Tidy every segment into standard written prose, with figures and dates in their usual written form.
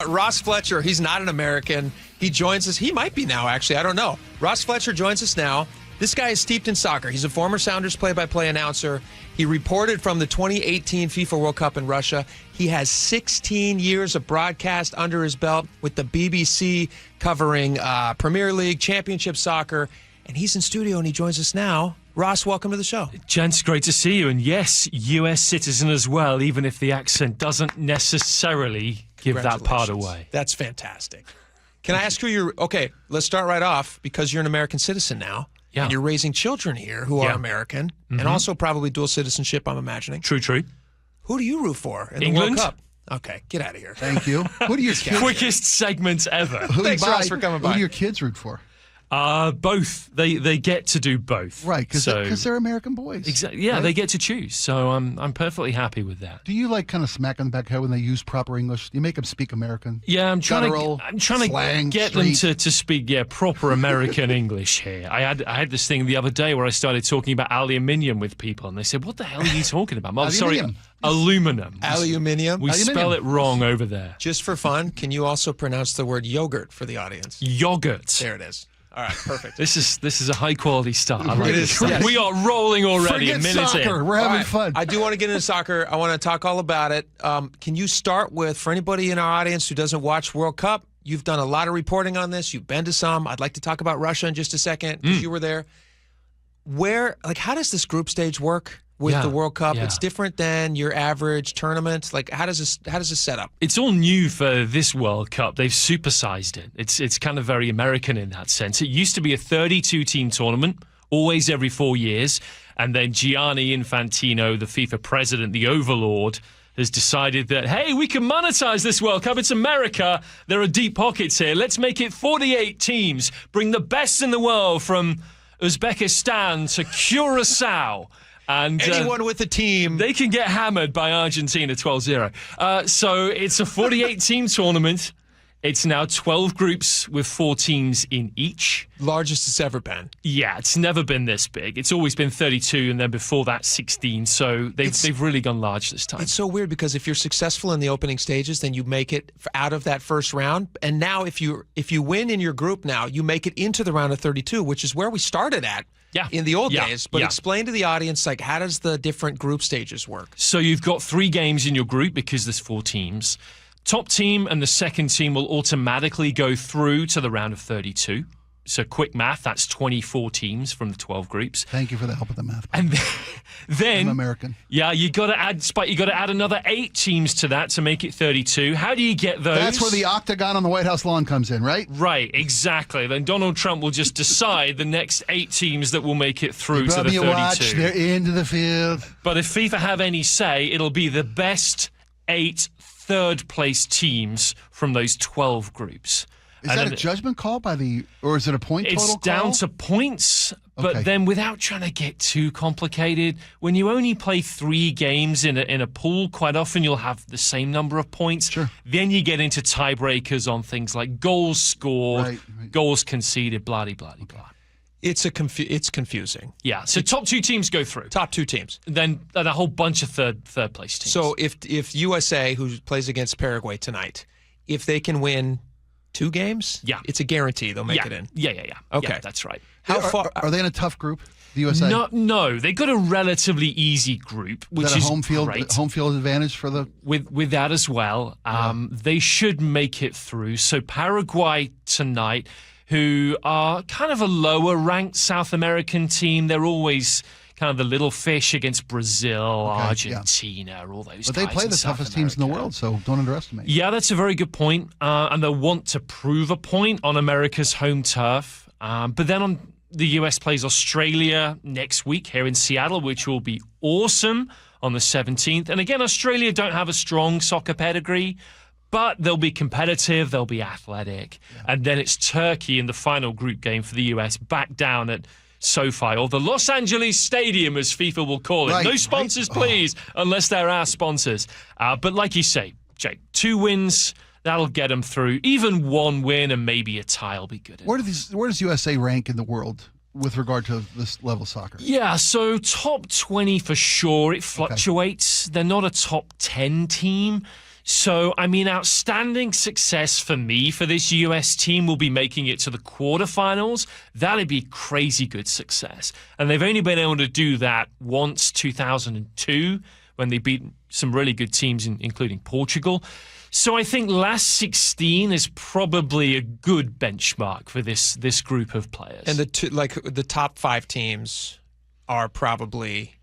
Ross Fletcher, he's not an American. He joins us. He might be now, actually. I don't know. Ross Fletcher joins us now. This guy is steeped in soccer. He's a former Sounders play-by-play announcer. He reported from the 2018 FIFA World Cup in Russia. He has 16 years of broadcast under his belt with the BBC covering Premier League, Championship soccer. And he's in studio and he joins us now. Ross, welcome to the show. Gents, great to see you. And yes, US citizen as well, even if the accent doesn't necessarily give that part away. That's fantastic. Can I ask who you're... Okay, let's start right off because you're an American citizen now. Yeah. And you're raising children here who are American and also probably dual citizenship, I'm imagining. True. Who do you root for in England? the World Cup? Okay, get out of here. Thank you. Who do your kids? Quickest segment ever. Thanks, Ross, for coming by. Who do your kids root for? Both. They get to do both. Right, because they're American boys. Exactly. Yeah, right? They get to choose. So I'm perfectly happy with that. Do you like kind of smack on the back head when they use proper English? Do you make them speak American? Yeah, I'm trying slang, to get street. them to speak proper American English here. I had this thing the other day where I started talking about aluminium with people, and they said, "What the hell are you talking about?" I'm sorry, aluminum. Aluminium. We spell it wrong over there. Just for fun, can you also pronounce the word yogurt for the audience? Yogurt. There it is. All right, perfect. This is a high quality start. I like It is. this. Yes. We are rolling already. Forget a minute soccer. in. We're having All right. fun. I do want to get into soccer. I want to talk all about it. Can you start with, for anybody in our audience who doesn't watch World Cup, you've done a lot of reporting on this. You've been to some. I'd like to talk about Russia in just a second because you were there. How does this group stage work with the World Cup? Yeah. It's different than your average tournament. Like, how does this set up? It's all new for this World Cup. They've supersized it. It's kind of very American in that sense. It used to be a 32-team tournament, always every 4 years, and then Gianni Infantino, the FIFA president, the overlord, has decided that, hey, we can monetize this World Cup. It's America. There are deep pockets here. Let's make it 48 teams. Bring the best in the world from Uzbekistan to Curacao. And Anyone with a team. they can get hammered by Argentina 12-0. So it's a 48-team tournament. It's now 12 groups with 4 teams in each. Largest it's ever been. Yeah, it's never been this big. It's always been 32, and then before that, 16. So they've really gone large this time. It's so weird because if you're successful in the opening stages, then you make it out of that first round. And now if you win in your group now, you make it into the round of 32, which is where we started at. In the old days. But explain to the audience, like, how does the different group stages work? So you've got 3 games in your group because there's 4 teams. Top team and the second team will automatically go through to the round of 32. So quick math, that's 24 teams from the 12 groups. Thank you for the help with the math. And then I'm American. Yeah, you got to add another 8 teams to that to make it 32. How do you get those? That's where the octagon on the White House lawn comes in, right? Right, exactly. Then Donald Trump will just decide the next 8 teams that will make it through to the 32. Watch, they're into the field. But if FIFA have any say, it'll be the best 8 third-place teams from those 12 groups. Is that a judgment call or is it a point total call? It's down to points, but then without trying to get too complicated, when you only play 3 games in a pool, quite often you'll have the same number of points. Sure. Then you get into tiebreakers on things like goals scored, goals conceded, blah-de-blah-de-blah. It's confusing. Yeah, so top 2 teams go through. Top 2 teams. Then a whole bunch of third place teams. So if USA, who plays against Paraguay tonight, if they can win 2 games, it's a guarantee they'll make it in. Yeah. Okay, yeah, that's right. How far are they in a tough group? The USA? No, they got a relatively easy group, which is home field great. Home field advantage for the with that as well. They should make it through. So Paraguay tonight, who are kind of a lower ranked South American team, they're always kind of the little fish against Brazil, Argentina, all those. But they play the toughest teams in the world, so don't underestimate. Yeah, that's a very good point. And they'll want to prove a point on America's home turf. But then the US plays Australia next week here in Seattle, which will be awesome on the 17th. And again, Australia don't have a strong soccer pedigree, but they'll be competitive, they'll be athletic. And then it's Turkey in the final group game for the US, back down at SoFi, or the Los Angeles Stadium, as FIFA will call it. No sponsors, please, unless they're our sponsors. But like you say, Jake, 2 wins, that'll get them through. Even 1 win and maybe a tie will be good. Where does USA rank in the world with regard to this level of soccer? Yeah, so top 20 for sure. It fluctuates. They're not a top 10 team. So, I mean, outstanding success for me for this US team will be making it to the quarterfinals. That'd be crazy good success. And they've only been able to do that once, 2002, when they beat some really good teams, including Portugal. So I think last 16 is probably a good benchmark for this group of players. And the top 5 teams are probably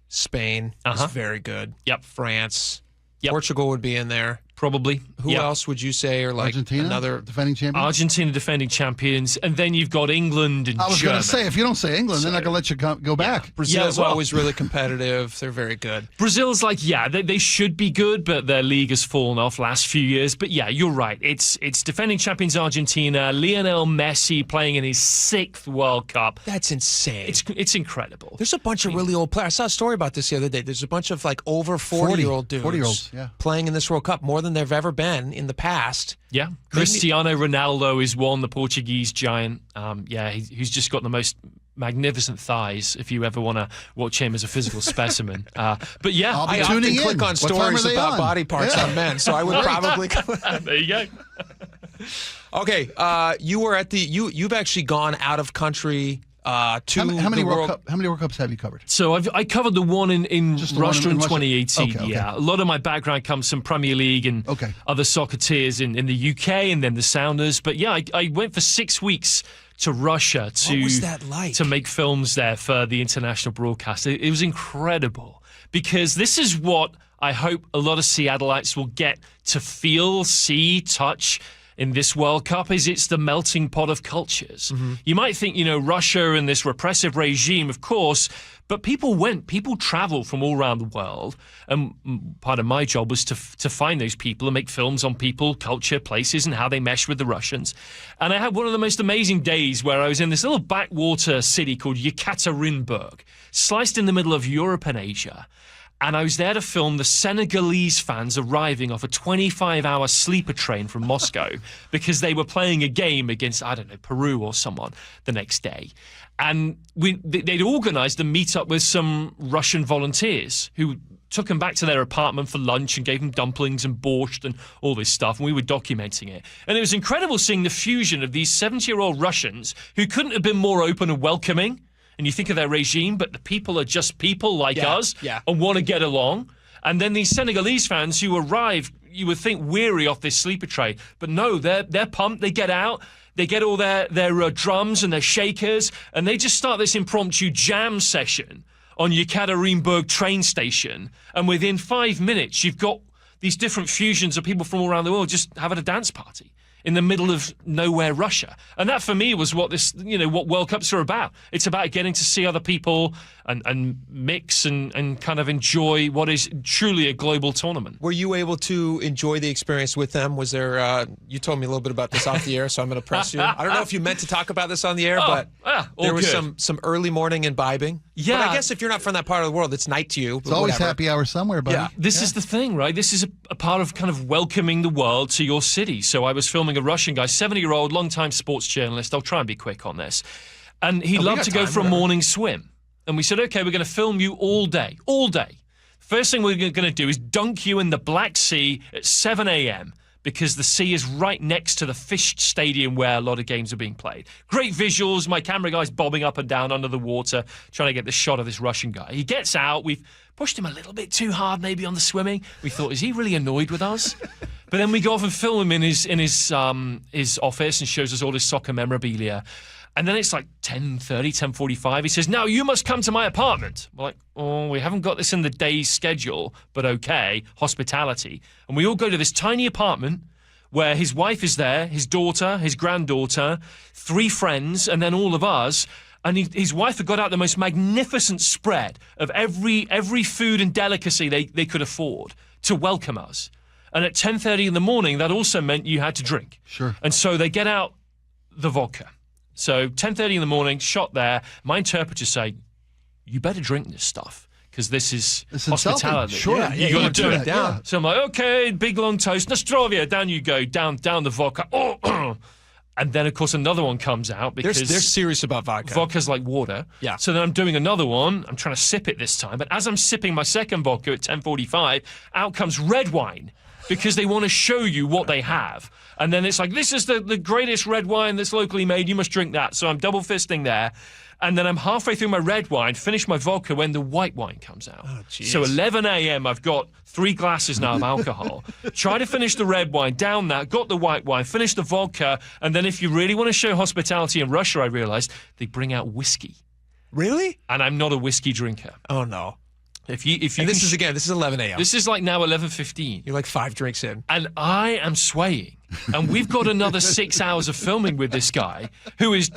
Spain is very good. Yep. France. Yep. Portugal would be in there. Probably. Who else would you say are like Argentina, another defending champions? Argentina defending champions, and then you've got England and I was going Germany. to say, if you don't say England, they're not going to let you go back. Brazil's Yeah, well- always really competitive. They're very good. Brazil's like, they should be good, but their league has fallen off last few years. But yeah, you're right. It's defending champions Argentina, Lionel Messi playing in his 6th World Cup. That's insane. It's incredible. There's a bunch of really old players. I saw a story about this the other day. There's a bunch of like over 40-year-old dudes 40-year-olds, yeah. playing in this World Cup, more than there've ever been in the past. Yeah, Cristiano Ronaldo is one, the Portuguese giant. Who's just got the most magnificent thighs if you ever want to watch him as a physical specimen. But yeah, I'll be I often tuning in. click on What time stories are they about on? body parts Yeah. on men, so I would probably. there you go. Okay, you were at you've actually gone out of country to How many the World Cups have you covered? So I covered the one in Just the one Russia in Russia? 2018. Okay. Yeah, a lot of my background comes from Premier League and other soccer tiers in the UK and then the Sounders. But yeah, I went for 6 weeks to Russia What was that like? to make films there for the international broadcast. It was incredible because this is what I hope a lot of Seattleites will get to feel, see, touch in this World Cup is it's the melting pot of cultures. You might think, Russia and this repressive regime, of course, but people traveled from all around the world. And part of my job was to find those people and make films on people, culture, places, and how they mesh with the Russians. And I had one of the most amazing days where I was in this little backwater city called Yekaterinburg, sliced in the middle of Europe and Asia. And I was there to film the Senegalese fans arriving off a 25-hour sleeper train from Moscow because they were playing a game against, I don't know, Peru or someone the next day. And they'd organised a meet-up with some Russian volunteers who took them back to their apartment for lunch and gave them dumplings and borscht and all this stuff, and we were documenting it. And it was incredible seeing the fusion of these 70-year-old Russians who couldn't have been more open and welcoming. And you think of their regime, but the people are just people like us and want to get along. And then these Senegalese fans who arrive, you would think weary off this sleeper train. But no, they're pumped. They get out. They get all their drums and their shakers. And they just start this impromptu jam session on Yekaterinburg train station. And within 5 minutes, you've got these different fusions of people from all around the world just having a dance party in the middle of nowhere Russia. And that for me was what what World Cups are about. It's about getting to see other people and mix and kind of enjoy what is truly a global tournament. Were you able to enjoy the experience with them? Was there, you told me a little bit about this off the air, so I'm going to press you. I don't know if you meant to talk about this on the air, but there was some early morning imbibing. Yeah. But I guess if you're not from that part of the world, it's night to you. It's always happy hour somewhere, buddy. Yeah. This is the thing, right? This is a part of kind of welcoming the world to your city. So I was filming a Russian guy, 70-year-old, long-time sports journalist. I'll try and be quick on this. And he loved to go for a morning swim. And we said, okay, we're going to film you all day. First thing we're going to do is dunk you in the Black Sea at 7 a.m. because the sea is right next to the fish stadium where a lot of games are being played. Great visuals. My camera guy's bobbing up and down under the water, trying to get the shot of this Russian guy. He gets out. We've pushed him a little bit too hard maybe on the swimming. We thought, is he really annoyed with us? But then we go off and film him in his office and shows us all his soccer memorabilia. And then it's like 10:30, 10:45. He says, now you must come to my apartment. We're like, oh, we haven't got this in the day's schedule, but okay, hospitality. And we all go to this tiny apartment where his wife is there, his daughter, his granddaughter, 3 friends, and then all of us. And his wife had got out the most magnificent spread of every food and delicacy they could afford to welcome us. And at 10:30 in the morning, that also meant you had to drink. Sure. And so they get out the vodka. So 10:30 in the morning, shot there. My interpreter say, you better drink this stuff because this is hospitality. Sure. Yeah, you got to do it. Yeah. So I'm like, okay, big long toast. Nostrovia, down you go, down the vodka. Oh, and then, of course, another one comes out because They're serious about vodka. Vodka's like water. Yeah. So then I'm doing another one. I'm trying to sip it this time. But as I'm sipping my second vodka at 10:45, out comes red wine. because they want to show you what they have. And then it's like, this is the greatest red wine that's locally made. You must drink that. So I'm double fisting there. And then I'm halfway through my red wine, finish my vodka when the white wine comes out. Oh, so 11 a.m., I've got 3 glasses now of alcohol. Try to finish the red wine, down that, got the white wine, finish the vodka. And then if you really want to show hospitality in Russia, I realized they bring out whiskey. Really? And I'm not a whiskey drinker. Oh, no. If you And this is 11 a.m. This is like now 11:15. You're like 5 drinks in. And I am swaying. And we've got another 6 hours of filming with this guy who is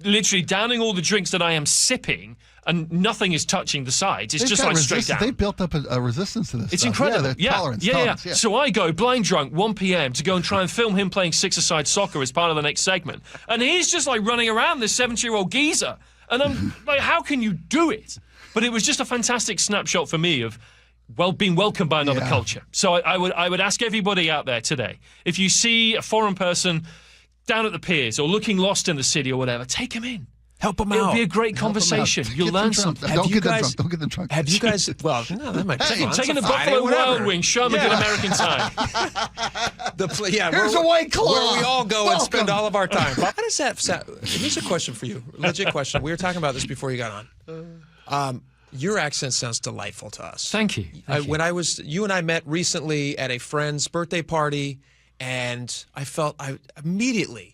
literally downing all the drinks that I am sipping, and nothing is touching the sides. It's just like straight down. They built up a resistance to this It's stuff. incredible. Yeah, tolerance. Yeah. So I go blind drunk 1 p.m. to go and try and film him playing 6-a-side soccer as part of the next segment. And he's just like running around, this 70-year-old geezer. And I'm like, how can you do it? But it was just a fantastic snapshot for me of being welcomed by another culture. So I would ask everybody out there today, if you see a foreign person down at the piers or looking lost in the city or whatever, take them in. Help them out. It'll be a great conversation. You'll learn something. Don't get them drunk. Have you guys? Well, no, that might be fun. Taking the It's a Friday, Buffalo whatever. Wild Wings, show them a good American time. Here's a White Claw. Where we all go and Welcome. spend all of our time. How does that sound? Here's a question for you. Legit question. We were talking about this before you got on. Your accent sounds delightful to us. Thank you. When you and I met recently at a friend's birthday party, and I immediately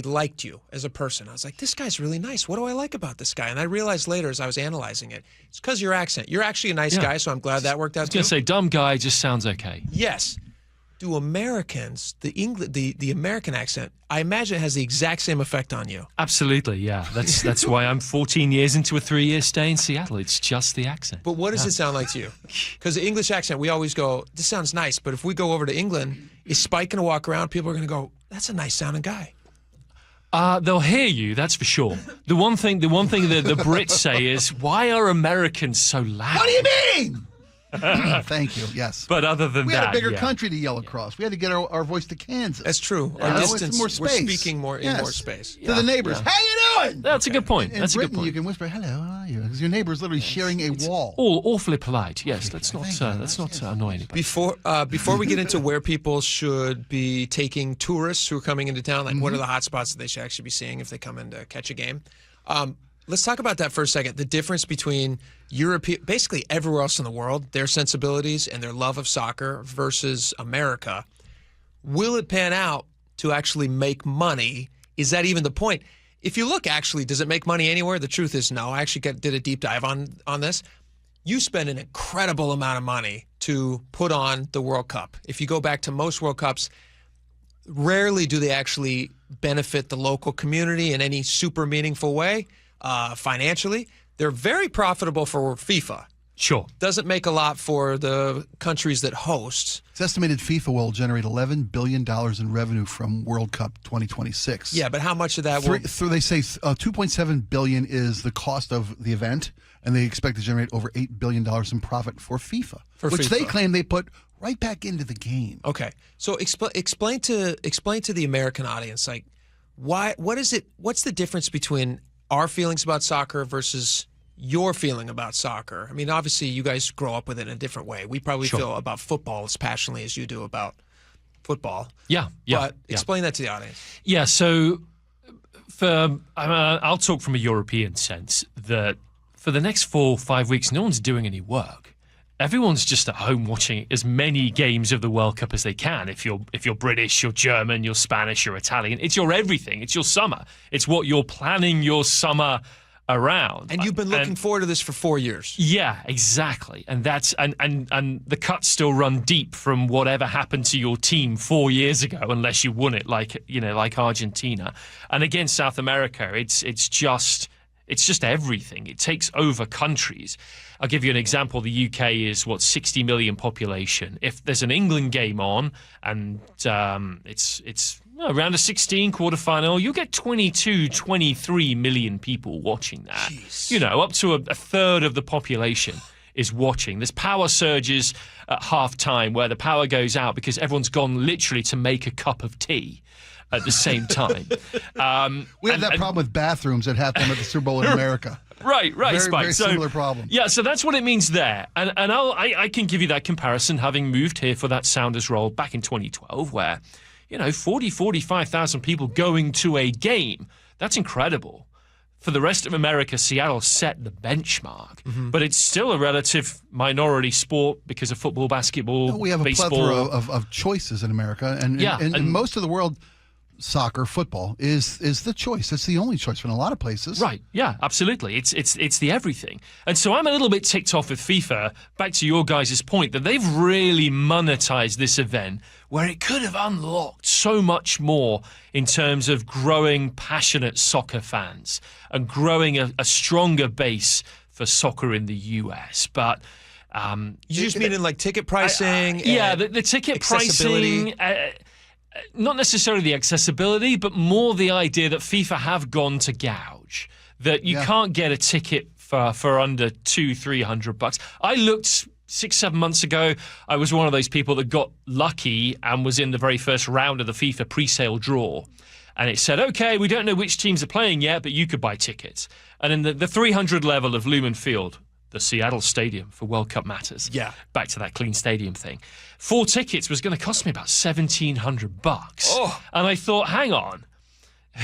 liked you as a person. I was like, this guy's really nice. What do I like about this guy? And I realized later as I was analyzing it, it's because your accent. You're actually a nice guy, so I'm glad that worked out I was going to say, dumb guy just sounds okay. Yes. Do Americans, the American accent, I imagine it has the exact same effect on you. Absolutely, yeah. That's why I'm 14 years into a 3-year stay in Seattle. It's just the accent. But what does it sound like to you? Because the English accent, we always go, this sounds nice. But if we go over to England, is Spike going to walk around? People are going to go, that's a nice sounding guy. They'll hear you, that's for sure. The one thing that the Brits say is, why are Americans so loud? What do you mean? Thank you. Yes. But other than we that, had a bigger country to yell across. We had to get our voice to Kansas. That's true. You Our know, distance, it's more space. we're speaking more in more space. To the neighbors. How you doing? That's a good point. In That's a Britain, good point. you can whisper, hello, how are you? Because your neighbor is literally sharing a wall. All awfully polite. Yes, let's not annoy anybody. Before we get into where people should be taking tourists who are coming into town, like what are the hot spots that they should actually be seeing if they come in to catch a game? Let's talk about that for a second. The difference between basically everywhere else in the world, their sensibilities and their love of soccer versus America. Will it pan out to actually make money? Is that even the point? If you look, actually, does it make money anywhere? The truth is no. I actually did a deep dive on this. You spend an incredible amount of money to put on the World Cup. If you go back to most World Cups, rarely do they actually benefit the local community in any super meaningful way. Financially, they're very profitable for FIFA. Sure. Doesn't make a lot for the countries that host. It's estimated FIFA will generate $11 billion in revenue from World Cup 2026. Yeah, but how much of that They say $2.7 billion is the cost of the event, and they expect to generate over $8 billion in profit for FIFA, which they claim they put right back into the game. Okay, so explain to the American audience, like, what's the difference between our feelings about soccer versus your feeling about soccer? I mean, obviously, you guys grow up with it in a different way. We probably feel about football as passionately as you do about football. Yeah. But explain that to the audience. Yeah, so I'll talk from a European sense that for the next 4 or 5 weeks, no one's doing any work. Everyone's just at home watching as many games of the World Cup as they can. If you're British, you're German, you're Spanish, you're Italian, it's your everything. It's your summer. It's what you're planning your summer around. And you've been looking forward to this for 4 years. Yeah, exactly. And that's and the cuts still run deep from whatever happened to your team 4 years ago, unless you won it like Argentina. And against South America, it's just everything. It takes over countries. I'll give you an example. The UK is 60 million population. If there's an England game on and it's around a 16 quarterfinal, you'll get 22, 23 million people watching that. Jeez. Up to a third of the population is watching. There's power surges at halftime where the power goes out because everyone's gone literally to make a cup of tea at the same time. We had that problem with bathrooms at halftime at the Super Bowl in America. Right, very, Spike. very similar problem. Yeah, so that's what it means there. And I can give you that comparison, having moved here for that Sounders role back in 2012, where, 45,000 people going to a game. That's incredible. For the rest of America, Seattle set the benchmark, but it's still a relative minority sport because of football, basketball, We have a baseball. plethora of choices in America, and most of the world, soccer, football is the choice. It's the only choice in a lot of places. Right? Yeah, absolutely. It's the everything. And so I'm a little bit ticked off with FIFA. Back to your guys' point that they've really monetized this event where it could have unlocked so much more in terms of growing passionate soccer fans and growing a stronger base for soccer in the US. But you just mean in like ticket pricing? The ticket pricing. Not necessarily the accessibility, but more the idea that FIFA have gone to gouge. That you can't get a ticket for under $200-300. I looked 6-7 months ago. I was one of those people that got lucky and was in the very first round of the FIFA pre-sale draw. And it said, okay, we don't know which teams are playing yet, but you could buy tickets. And in the 300 level of Lumen Field, the Seattle Stadium for World Cup matters. Yeah. Back to that clean stadium thing. 4 tickets was going to cost me about $1,700. Oh. And I thought, hang on,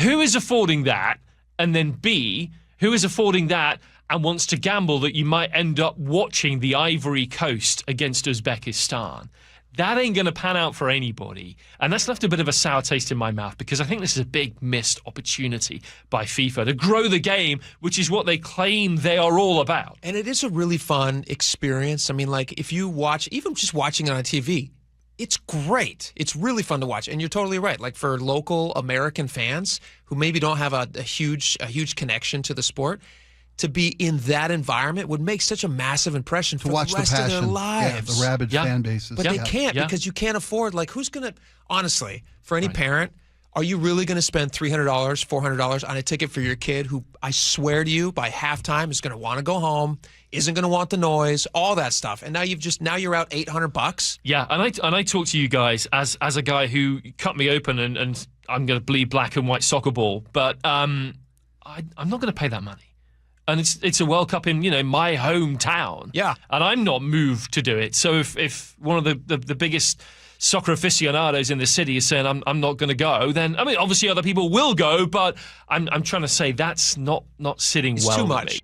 who is affording that? And then B, who is affording that and wants to gamble that you might end up watching the Ivory Coast against Uzbekistan? That ain't going to pan out for anybody. And that's left a bit of a sour taste in my mouth because I think this is a big missed opportunity by FIFA to grow the game, which is what they claim they are all about. And it is a really fun experience. I mean, like, if you watch, even just watching it on TV, it's great. It's really fun to watch. And you're totally right. Like, for local American fans who maybe don't have a huge connection to the sport, to be in that environment would make such a massive impression for watch the rest of their lives. the rabid fan bases. But they can't because you can't afford, like, who's going to, honestly, for any parent, are you really going to spend $300, $400 on a ticket for your kid who, I swear to you, by halftime is going to want to go home, isn't going to want the noise, all that stuff. And now you're out $800? Yeah, and I talk to you guys as a guy who cut me open and I'm going to bleed black and white soccer ball, but I'm not going to pay that money. And it's a World Cup in, my hometown. Yeah. And I'm not moved to do it. So if one of the biggest soccer aficionados in the city is saying I'm not going to go, then, I mean, obviously other people will go, but I'm trying to say that's not sitting well too with much. me.